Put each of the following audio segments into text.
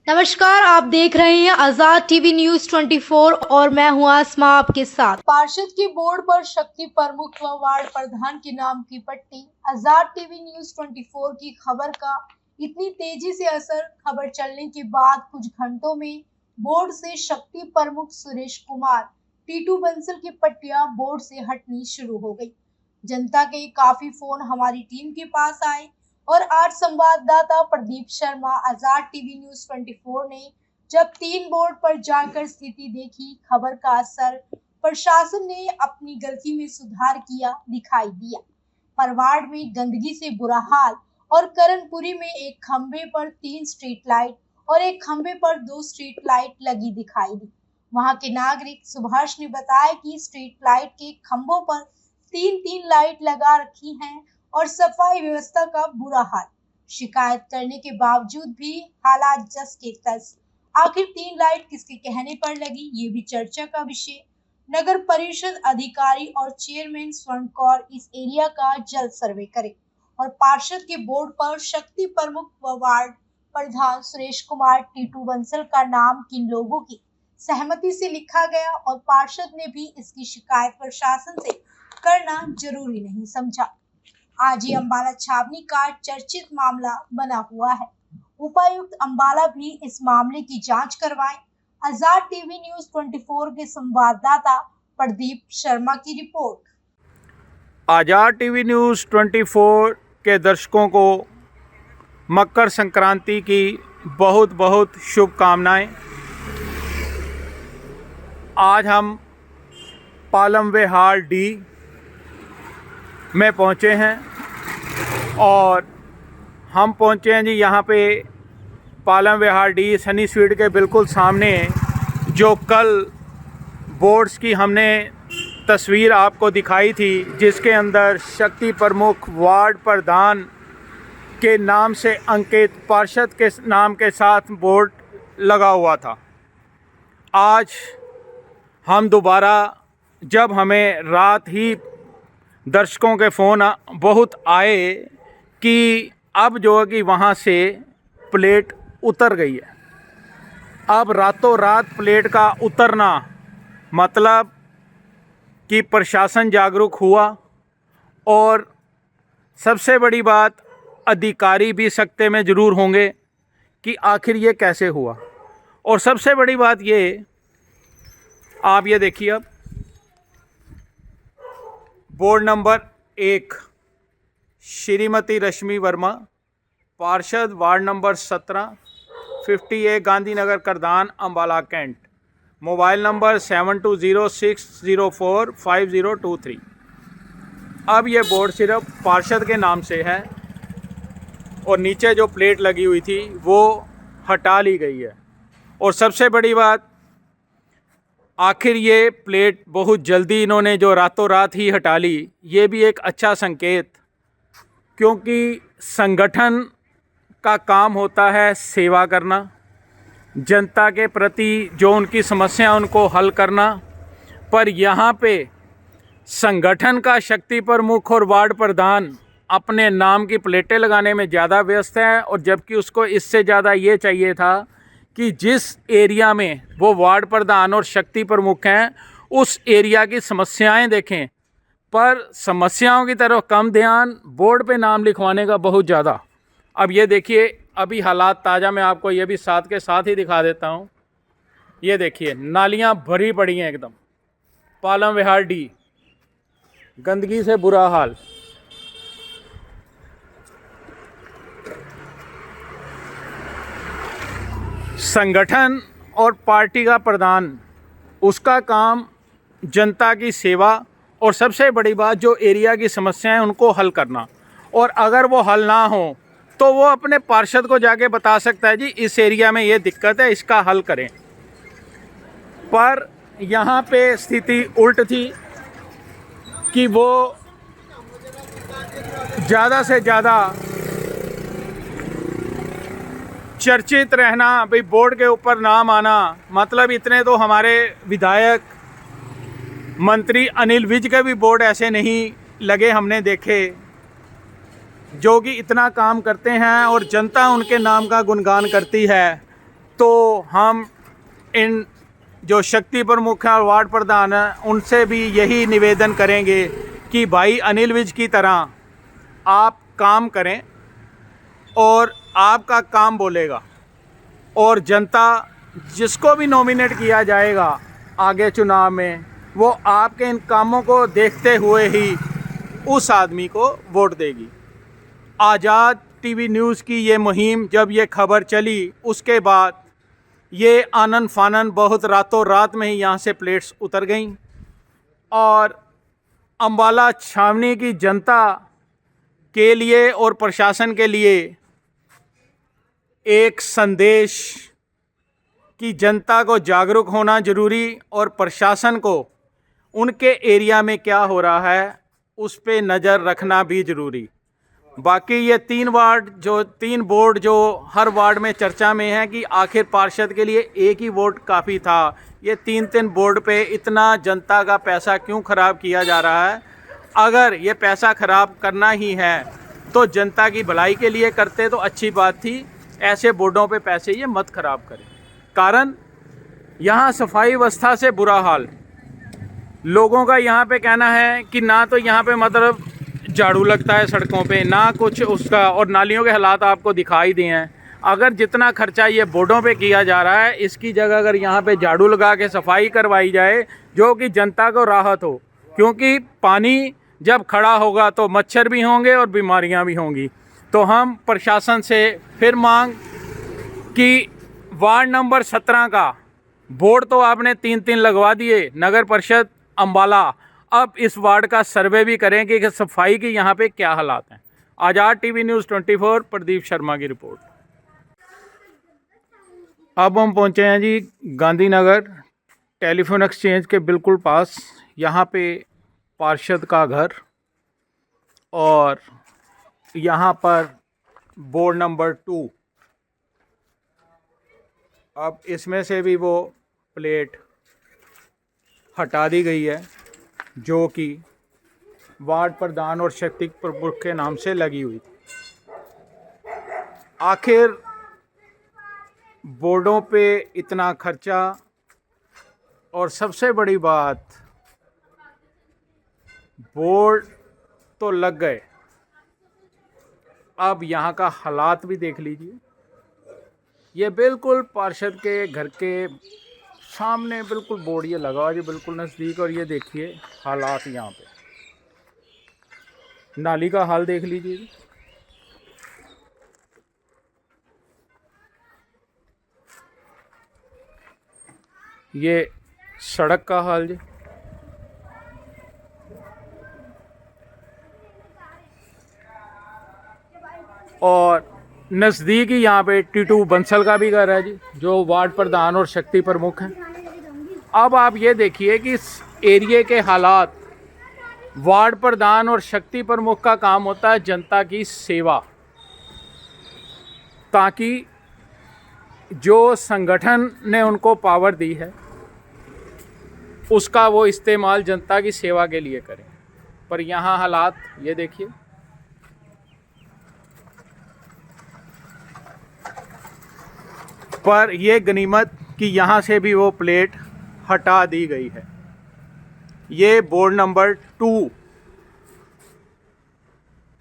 नमस्कार, आप देख रहे हैं आजाद टीवी न्यूज 24 और मैं हूं आसमा आपके साथ। पार्षद के बोर्ड पर शक्ति प्रमुख व वार्ड प्रधान के नाम की पट्टी। आजाद टीवी न्यूज 24 की खबर का इतनी तेजी से असर। खबर चलने के बाद कुछ घंटों में बोर्ड से शक्ति प्रमुख सुरेश कुमार टीटू बंसल की पट्टियां बोर्ड से हटनी शुरू हो गई। जनता के काफी फोन हमारी टीम के पास आए और आज संवाददाता प्रदीप शर्मा आजाद टीवी न्यूज 24 ने जब 3 बोर्ड पर जाकर स्थिति देखी, खबर का असर प्रशासन ने अपनी गलती में सुधार किया दिखाई दिया। परवाड़ में गंदगी से बुरा हाल और करणपुरी में एक खंबे पर 3 स्ट्रीट लाइट और एक खंबे पर 2 स्ट्रीट लाइट लगी दिखाई दी। वहां के नागरिक सुभाष ने बताया कि स्ट्रीट लाइट के खंभों पर 3-3 लाइट लगा रखी हैं और सफाई व्यवस्था का बुरा हाल। शिकायत करने के बावजूद भी हालात जस के तस। आखिर 3 लाइट किसके कहने पर लगी, ये भी चर्चा का विषय। नगर परिषद अधिकारी और चेयरमैन स्वर्ण कौर इस एरिया का जल्द सर्वे करें और पार्षद के बोर्ड पर शक्ति प्रमुख व वार्ड प्रधान सुरेश कुमार टीटू बंसल का नाम किन लोगों की सहमति से लिखा गया और पार्षद ने भी इसकी शिकायत प्रशासन से करना जरूरी नहीं समझा। आज ही अंबाला छावनी का चर्चित मामला बना हुआ है। उपायुक्त अंबाला भी इस मामले की जांच करवाएं। आजाद टीवी न्यूज 24 के संवाददाता प्रदीप शर्मा की रिपोर्ट। आजाद टीवी न्यूज़ 24 के दर्शकों को मकर संक्रांति की बहुत बहुत शुभकामनाएं। आज हम पालम विहार डी में पहुंचे हैं और हम पहुंचे हैं जी यहाँ पे पालम विहार डी सनी स्वीट के बिल्कुल सामने। जो कल बोर्ड्स की हमने तस्वीर आपको दिखाई थी जिसके अंदर शक्ति प्रमुख वार्ड प्रधान के नाम से अंकित पार्षद के नाम के साथ बोर्ड लगा हुआ था। आज हम दोबारा जब हमें रात ही दर्शकों के फ़ोन बहुत आए कि अब जो है कि वहाँ से प्लेट उतर गई है। अब रातों रात प्लेट का उतरना मतलब कि प्रशासन जागरूक हुआ और सबसे बड़ी बात अधिकारी भी सख्ते में ज़रूर होंगे कि आखिर ये कैसे हुआ। और सबसे बड़ी बात ये आप ये देखिए, अब बोर्ड नंबर 1 श्रीमती रश्मि वर्मा पार्षद वार्ड नंबर 17 58 गांधीनगर करदान अम्बाला कैंट, मोबाइल नंबर 7206045023। अब ये बोर्ड सिर्फ पार्षद के नाम से है और नीचे जो प्लेट लगी हुई थी वो हटा ली गई है। और सबसे बड़ी बात, आखिर ये प्लेट बहुत जल्दी इन्होंने जो रातों रात ही हटा ली, ये भी एक अच्छा संकेत, क्योंकि संगठन का काम होता है सेवा करना, जनता के प्रति जो उनकी समस्या उनको हल करना। पर यहाँ पे संगठन का शक्ति प्रमुख और वार्ड प्रधान अपने नाम की प्लेटें लगाने में ज़्यादा व्यस्त है, और जबकि उसको इससे ज़्यादा ये चाहिए था कि जिस एरिया में वो वार्ड प्रधान और शक्ति प्रमुख हैं उस एरिया की समस्याएं देखें, पर समस्याओं की तरफ कम ध्यान, बोर्ड पे नाम लिखवाने का बहुत ज़्यादा। अब ये देखिए, अभी हालात ताज़ा मैं आपको ये भी साथ के साथ ही दिखा देता हूँ। ये देखिए, नालियाँ भरी पड़ी हैं एकदम। पालम विहार डी गंदगी से बुरा हाल। संगठन और पार्टी का प्रधान, उसका काम जनता की सेवा और सबसे बड़ी बात जो एरिया की समस्याएं उनको हल करना। और अगर वो हल ना हो तो वो अपने पार्षद को जाके बता सकता है जी इस एरिया में ये दिक्कत है, इसका हल करें। पर यहाँ पे स्थिति उल्ट थी कि वो ज़्यादा से ज़्यादा चर्चित रहना, भाई बोर्ड के ऊपर नाम आना, मतलब इतने तो हमारे विधायक मंत्री अनिल विज के भी बोर्ड ऐसे नहीं लगे हमने देखे, जो कि इतना काम करते हैं और जनता उनके नाम का गुणगान करती है। तो हम इन जो शक्ति प्रमुख हैं और वार्ड प्रधान हैं उनसे भी यही निवेदन करेंगे कि भाई अनिल विज की तरह आप काम करें और आपका काम बोलेगा, और जनता जिसको भी नॉमिनेट किया जाएगा आगे चुनाव में वो आपके इन कामों को देखते हुए ही उस आदमी को वोट देगी। आज़ाद टीवी न्यूज़ की ये मुहिम जब ये खबर चली उसके बाद ये आनन फानन बहुत रातों रात में ही यहाँ से प्लेट्स उतर गईं और अम्बाला छावनी की जनता के लिए और प्रशासन के लिए एक संदेश कि जनता को जागरूक होना ज़रूरी और प्रशासन को उनके एरिया में क्या हो रहा है उस पे नज़र रखना भी ज़रूरी। बाकी ये 3 बोर्ड जो हर वार्ड में चर्चा में है कि आखिर पार्षद के लिए एक ही वोट काफ़ी था, ये 3 बोर्ड पे इतना जनता का पैसा क्यों ख़राब किया जा रहा है? अगर ये पैसा ख़राब करना ही है तो जनता की भलाई के लिए करते तो अच्छी बात थी, ऐसे बोर्डों पे पैसे ये मत ख़राब करें। कारण यहाँ सफाई व्यवस्था से बुरा हाल, लोगों का यहाँ पे कहना है कि ना तो यहाँ पे मतलब झाड़ू लगता है सड़कों पे, ना कुछ उसका, और नालियों के हालात आपको दिखाई दिए हैं। अगर जितना खर्चा ये बोर्डों पे किया जा रहा है इसकी जगह अगर यहाँ पे झाड़ू लगा के सफाई करवाई जाए जो कि जनता को राहत हो, क्योंकि पानी जब खड़ा होगा तो मच्छर भी होंगे और बीमारियाँ भी होंगी। तो हम प्रशासन से फिर मांग कि वार्ड नंबर 17 का बोर्ड तो आपने 3 लगवा दिए नगर परिषद अम्बाला, अब इस वार्ड का सर्वे भी करेंगे कि सफाई की यहाँ पे क्या हालात हैं। आज़ाद टीवी न्यूज़ 24 प्रदीप शर्मा की रिपोर्ट। अब हम पहुँचे हैं जी गांधीनगर टेलीफोन एक्सचेंज के बिल्कुल पास, यहाँ पे पार्षद का घर, और यहाँ पर बोर्ड नंबर 2। अब इसमें से भी वो प्लेट हटा दी गई है जो कि वार्ड प्रधान और शक्ति प्रमुख के नाम से लगी हुई थी। आखिर बोर्डों पे इतना खर्चा, और सबसे बड़ी बात बोर्ड तो लग गए, अब यहाँ का हालात भी देख लीजिए। ये बिल्कुल पार्षद के घर के सामने बिल्कुल बोर्ड ये लगा हुआ जी, बिल्कुल नज़दीक, और ये देखिए हालात यहाँ पे, नाली का हाल देख लीजिए। ये सड़क का हाल जी, और नज़दीक ही यहाँ पे टीटू बंसल का भी घर है जी, जो वार्ड प्रधान और शक्ति प्रमुख हैं। अब आप ये देखिए कि इस एरिए के हालात, वार्ड प्रधान और शक्ति प्रमुख का काम होता है जनता की सेवा, ताकि जो संगठन ने उनको पावर दी है उसका वो इस्तेमाल जनता की सेवा के लिए करें। पर यहाँ हालात ये देखिए, पर यह गनीमत कि यहाँ से भी वो प्लेट हटा दी गई है। ये बोर्ड नंबर 2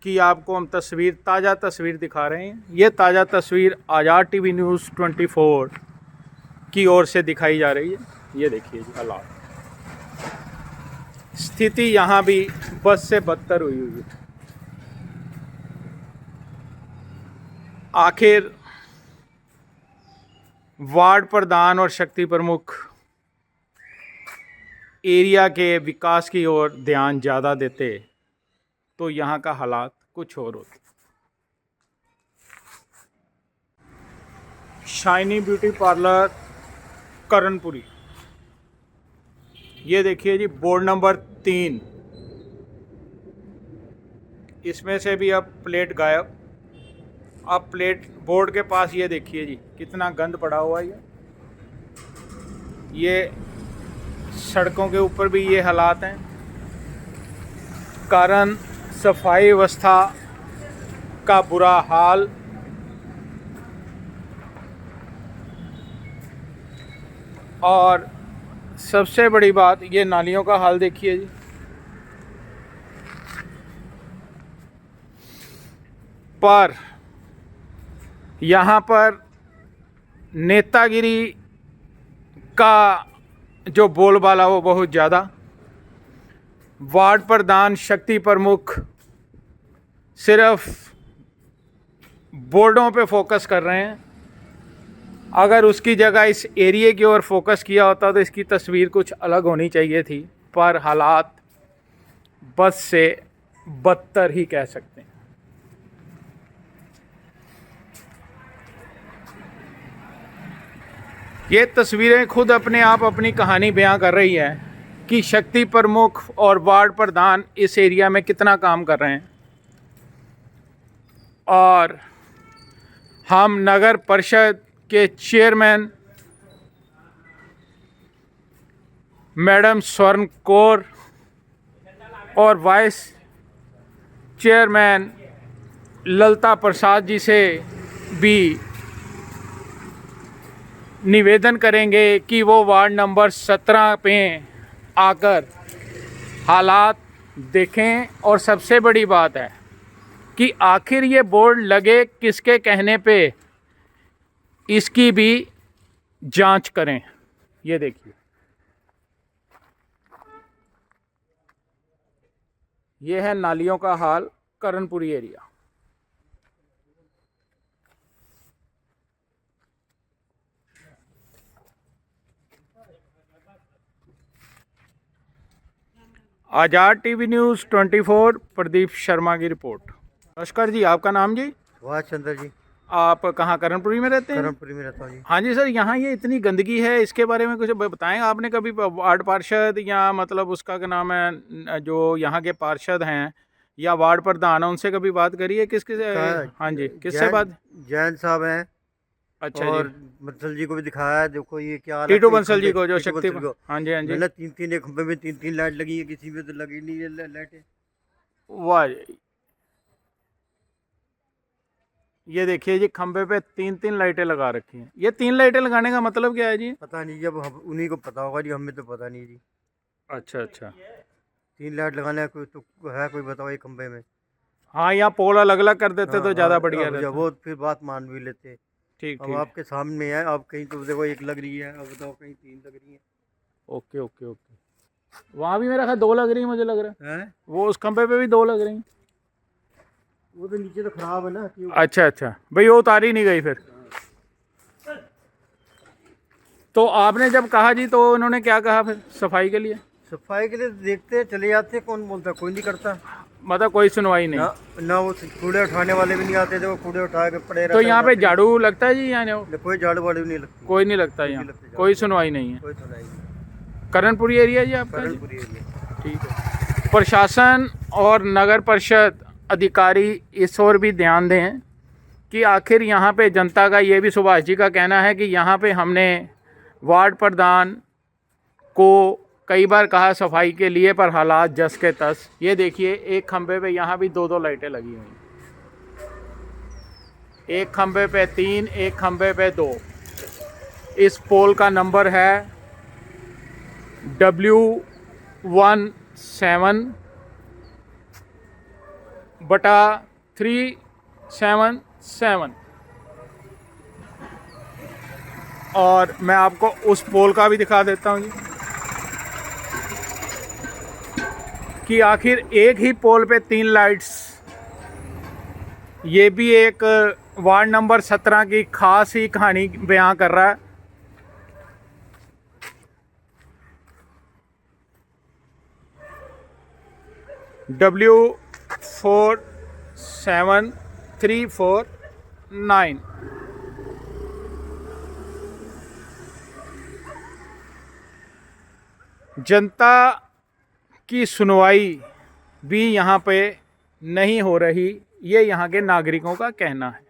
की आपको हम ताज़ा तस्वीर दिखा रहे हैं। ये ताज़ा तस्वीर आज़ाद टीवी न्यूज़ 24 की ओर से दिखाई जा रही है। ये देखिए जी हालात, स्थिति यहाँ भी बस से बदतर हुई है। आखिर वार्ड प्रधान और शक्ति प्रमुख एरिया के विकास की ओर ध्यान ज़्यादा देते तो यहाँ का हालात कुछ और होते। शाइनी ब्यूटी पार्लर करणपुरी, ये देखिए जी बोर्ड नंबर 3, इसमें से भी अब प्लेट गायब। अब प्लेट बोर्ड के पास ये देखिए जी कितना गंद पड़ा हुआ है। ये सड़कों के ऊपर भी ये हालात हैं, कारण सफाई व्यवस्था का बुरा हाल। और सबसे बड़ी बात, ये नालियों का हाल देखिए जी। पर यहाँ पर नेतागिरी का जो बोलबाला वो बहुत ज़्यादा। वार्ड प्रधान, शक्ति प्रमुख सिर्फ बोर्डों पे फोकस कर रहे हैं। अगर उसकी जगह इस एरिया की ओर फोकस किया होता तो इसकी तस्वीर कुछ अलग होनी चाहिए थी, पर हालात बस से बदतर ही कह सकते हैं। ये तस्वीरें खुद अपने आप अपनी कहानी बयां कर रही है कि शक्ति प्रमुख और वार्ड प्रधान इस एरिया में कितना काम कर रहे हैं, और हम नगर परिषद के चेयरमैन मैडम स्वर्ण कौर और वाइस चेयरमैन ललिता प्रसाद जी से भी निवेदन करेंगे कि वो वार्ड नंबर 17 पे आकर हालात देखें। और सबसे बड़ी बात है कि आखिर ये बोर्ड लगे किसके कहने पे, इसकी भी जांच करें। ये देखिए, ये है नालियों का हाल, करणपुरी एरिया। आज़ाद टीवी न्यूज़ 24 प्रदीप शर्मा की रिपोर्ट। नमस्कार जी, आपका नाम जी? सुभाष चंद्र जी, आप कहाँ, करणपुरी में रहते हैं? करणपुरी में रहता हूँ जी। हाँ जी सर, यहाँ ये इतनी गंदगी है, इसके बारे में कुछ बताएं। आपने कभी वार्ड पार्षद या मतलब उसका क्या नाम है, जो यहाँ के पार्षद हैं या वार्ड प्रधान है, उनसे कभी बात करी है? किस किस? हाँ जी, किससे बात? जैन साहब हैं। अच्छा और जी, बंसल जी को भी दिखाया है। देखो ये क्या हाल है, टीटू कोई बंसल जी खंभे- को, जो टीटू शक्ति। बंसल को। हाँ जी, हाँ जी। मतलब 3-3 एक खंभे में 3-3 लाइट लगी है, किसी में तो लगी नहीं है लाइटें। वाह, ये देखिए जी, खंबे पे 3-3 लाइटें लगा रखी हैं। ये 3 लाइटें लगाने का मतलब क्या है जी? पता नहीं, जब उन्हीं को पता होगा जी, हमें तो पता नहीं जी। अच्छा अच्छा। 3 लाइट लगाने का कोई तो है, कोई बताओ एक खंभे में। हाँ, यहाँ पोल अलग अलग कर देते तो हाँ, ज़्यादा हाँ, बढ़िया अब रहता। वो फिर बात मान भी लेते। ठीक अब ठीक, आपके सामने है, अब कहीं तो देखो एक लग रही है, अब बताओ कहीं 3 लग रही है। Okay okay okay. वहाँ भी मेरा ख्याल 2 लग रही है, मुझे लग रहा है। हैं? वो उस खंबे पे भी 2 लग रही हैं। वो तो नीचे तो खराब है ना क्यों? अच्छा अच्छा, भाई वो उतारी नहीं गई फिर। तो आपने जब कहा जी, तो उन्होंने क्या कहा फिर सफाई के लिए? सफाई के लिए देखते हैं, चले जाते हैं, कौन बोलता, कोई नहीं करता मतलब कोई सुनवाई नहीं? ना। ना वो कूड़े उठाने वाले भी नहीं आते थे, वो कूड़े उठा के पड़े रहते तो हैं यहाँ पे वहाँ झाड़ू लगता है जी? यहाँ पे। कोई झाड़ू वाड़ू नहीं लगती, कोई नहीं लगता नहीं यहाँ? लगते झाड़ू। कोई सुनवाई नहीं है? कोई सुनाई नहीं। करणपुरी एरिया जी आपका जी? करणपुरी एरिया। ठीक है। प्रशासन और नगर परिषद अधिकारी इस ओर भी ध्यान दें कि आखिर यहाँ पे जनता का, ये भी सुभाष जी का कहना है कि यहाँ पे हमने वार्ड प्रधान को कई बार कहा सफाई के लिए, पर हालात जस के तस। ये देखिए, एक खंबे पे यहाँ भी 2-2 लाइटें लगी हुई हैं। एक खंबे पे 3, एक खंबे पे 2। इस पोल का नंबर है W17/377। और मैं आपको उस पोल का भी दिखा देता हूँ जी, कि आखिर एक ही पोल पे 3 लाइट्स। ये भी एक वार्ड नंबर 17 की खास ही कहानी बयां कर रहा है। W47349। जनता की सुनवाई भी यहाँ पे नहीं हो रही, ये यहाँ के नागरिकों का कहना है।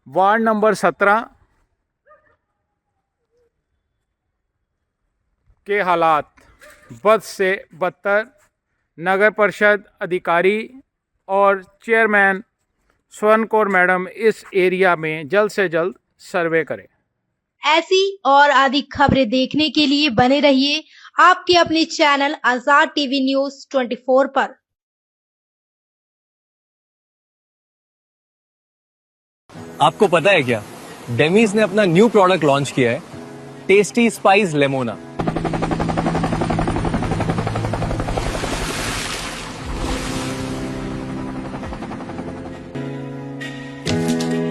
वार्ड नंबर 17 के हालात बद से बदतर। नगर परिषद अधिकारी और चेयरमैन स्वर्ण कौर मैडम इस एरिया में जल्द से जल्द सर्वे करें। ऐसी और अधिक खबरें देखने के लिए बने रहिए आपके अपने चैनल आजाद टीवी न्यूज 24 पर। आपको पता है क्या, डेमीज ने अपना न्यू प्रोडक्ट लॉन्च किया है, टेस्टी स्पाइस लेमोना।